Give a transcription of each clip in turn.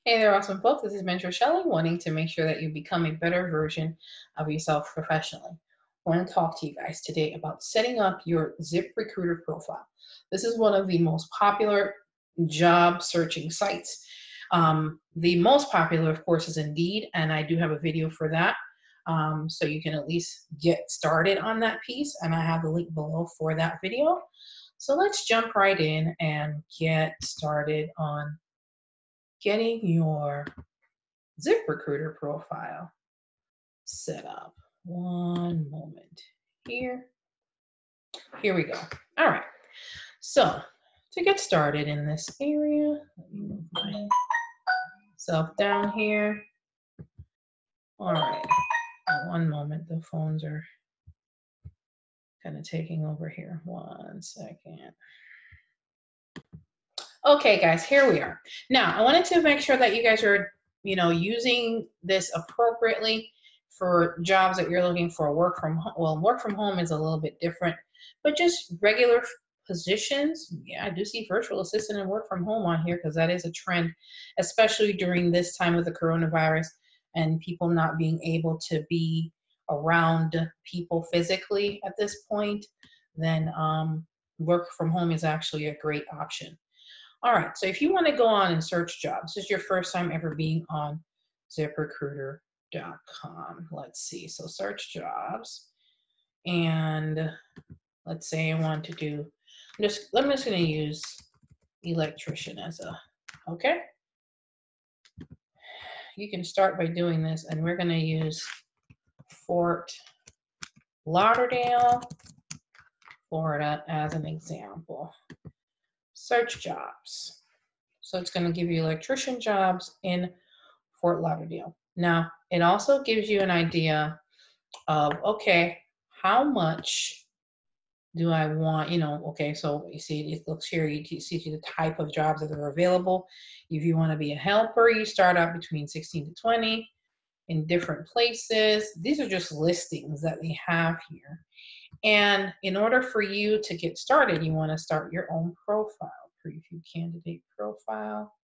Hey there, awesome folks. This is Mentor Shelley, wanting to make sure that you become a better version of yourself professionally. I want to talk to you guys today about setting up your ZipRecruiter profile. This is one of the most popular job searching sites. The most popular, of course, is Indeed, and I do have a video for that. So you can at least get started on that piece, and I have the link below for that video. So let's jump right in and get started on getting your ZipRecruiter profile set up. One moment here. Here we go. All right. So to get started in this area, let me move myself down here. All right. One moment. The phones are kind of taking over here. 1 second. Okay, guys, here we are. Now, I wanted to make sure that you guys are, using this appropriately for jobs that you're looking for. Work from home. Well, work from home is a little bit different, but just regular positions. Yeah, I do see virtual assistant and work from home on here because that is a trend, especially during this time with the coronavirus and people not being able to be around people physically at this point. Then work from home is actually a great option. All right, so if you want to go on and search jobs, this is your first time ever being on ZipRecruiter.com. Let's see, so search jobs, and let's say I want to do, I'm just going to use electrician as a, okay? You can start by doing this, and we're going to use Fort Lauderdale, Florida as an example. Search jobs. So it's going to give you electrician jobs in Fort Lauderdale. Now, it also gives you an idea of, okay, how much do I want, okay, so you see it looks here, you see the type of jobs that are available. If you want to be a helper, you start out between 16 to 20 in different places. These are just listings that they have here. And in order for you to get started, you want to start your own profile. Preview candidate profile.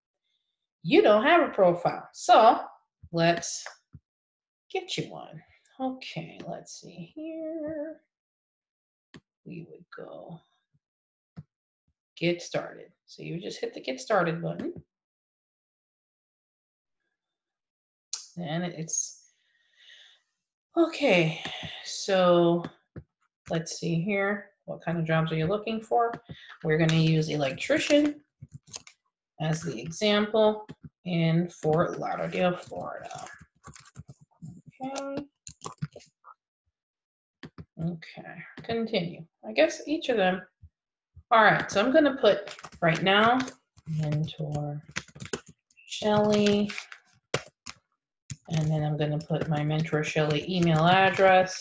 You don't have a profile, so let's get you one. Okay, let's see here. We would go get started. So you just hit the get started button. And it's okay. So let's see here. What kind of jobs are you looking for? We're going to use electrician as the example in Fort Lauderdale, Florida. Okay. Okay, continue. I guess each of them. All right, so I'm going to put right now Mentor Shelley, and then I'm going to put my Mentor Shelley email address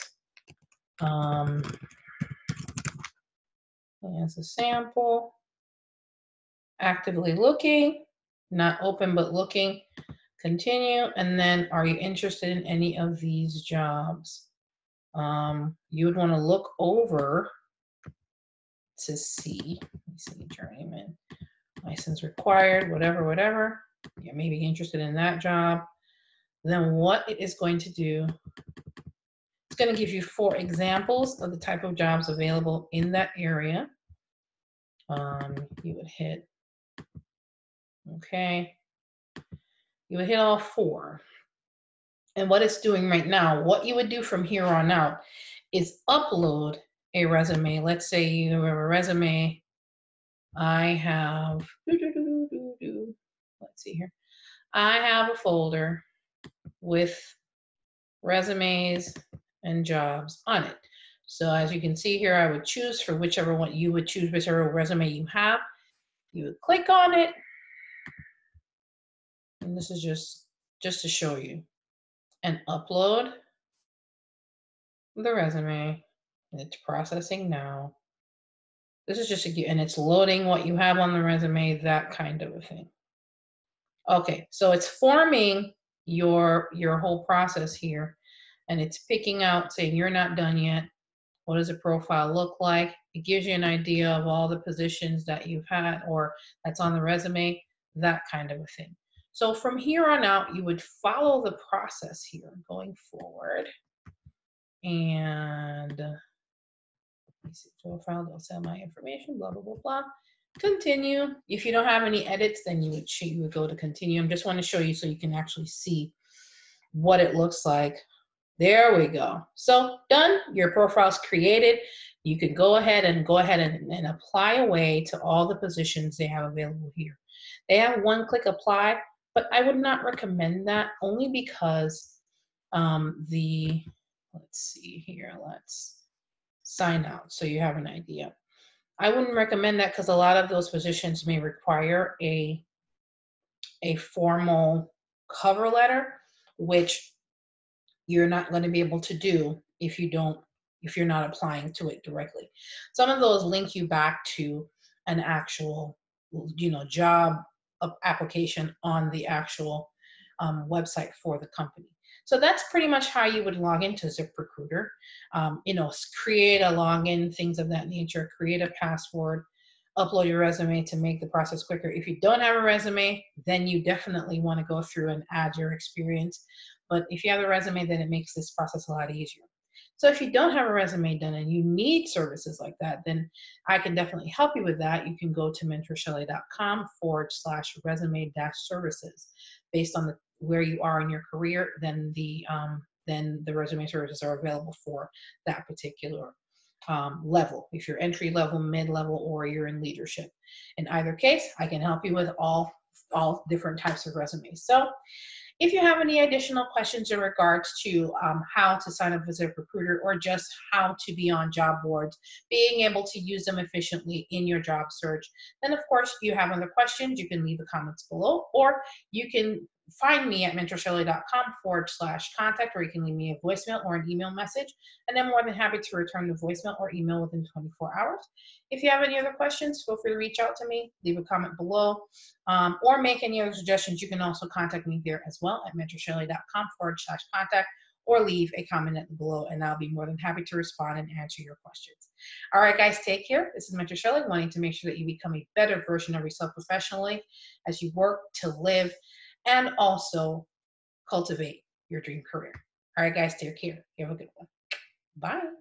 as a sample. Actively looking, not open but looking. Continue, and then are you interested in any of these jobs? You would want to look over to see, journeyman, license required, whatever. You may be interested in that job. Then what it is going to do, it's going to give you 4 examples of the type of jobs available in that area. You would hit, okay, you would hit all 4. And what it's doing right now, what you would do from here on out is upload a resume. Let's say you have a resume. I have, let's see here. I have a folder with resumes and jobs on it. So as you can see here, I would choose for whichever one you would choose, whichever resume you have. You would click on it. And this is just to show you. And upload the resume. It's processing now. This is just and it's loading what you have on the resume, that kind of a thing. Okay, so it's forming your whole process here, and it's picking out, saying you're not done yet. What does a profile look like? It gives you an idea of all the positions that you've had or that's on the resume, that kind of a thing. So from here on out, you would follow the process here going forward. And profile, don't sell my information, blah, blah, blah, blah. Continue. If you don't have any edits, then you would go to continue. I just want to show you so you can actually see what it looks like. There we go. So done. Your profile's created. You can go ahead and apply away to all the positions they have available here. They have one-click apply, but I would not recommend that only because let's see here, let's sign out so you have an idea. I wouldn't recommend that because a lot of those positions may require a formal cover letter, which you're not going to be able to do if you're not applying to it directly. Some of those link you back to an actual, job application on the actual website for the company. So that's pretty much how you would log into ZipRecruiter. Create a login, things of that nature, create a password, upload your resume to make the process quicker. If you don't have a resume, then you definitely want to go through and add your experience. But if you have a resume, then it makes this process a lot easier. So if you don't have a resume done and you need services like that, then I can definitely help you with that. You can go to mentorshelly.com/resume-services. Based on where you are in your career, then the resume services are available for that particular level. If you're entry level, mid-level, or you're in leadership. In either case, I can help you with all different types of resumes. So if you have any additional questions in regards to how to sign up with ZipRecruiter or just how to be on job boards, being able to use them efficiently in your job search, then of course, if you have other questions, you can leave the comments below, or you can find me at mentorshelly.com/contact, or you can leave me a voicemail or an email message, and I'm more than happy to return the voicemail or email within 24 hours. If you have any other questions, feel free to reach out to me, leave a comment below, or make any other suggestions. You can also contact me there as well at mentorshelly.com/contact, or leave a comment below, and I'll be more than happy to respond and answer your questions. All right, guys, take care. This is Mentor Shelly, wanting to make sure that you become a better version of yourself professionally as you work to live and also cultivate your dream career. All right, guys, take care. You have a good one. Bye.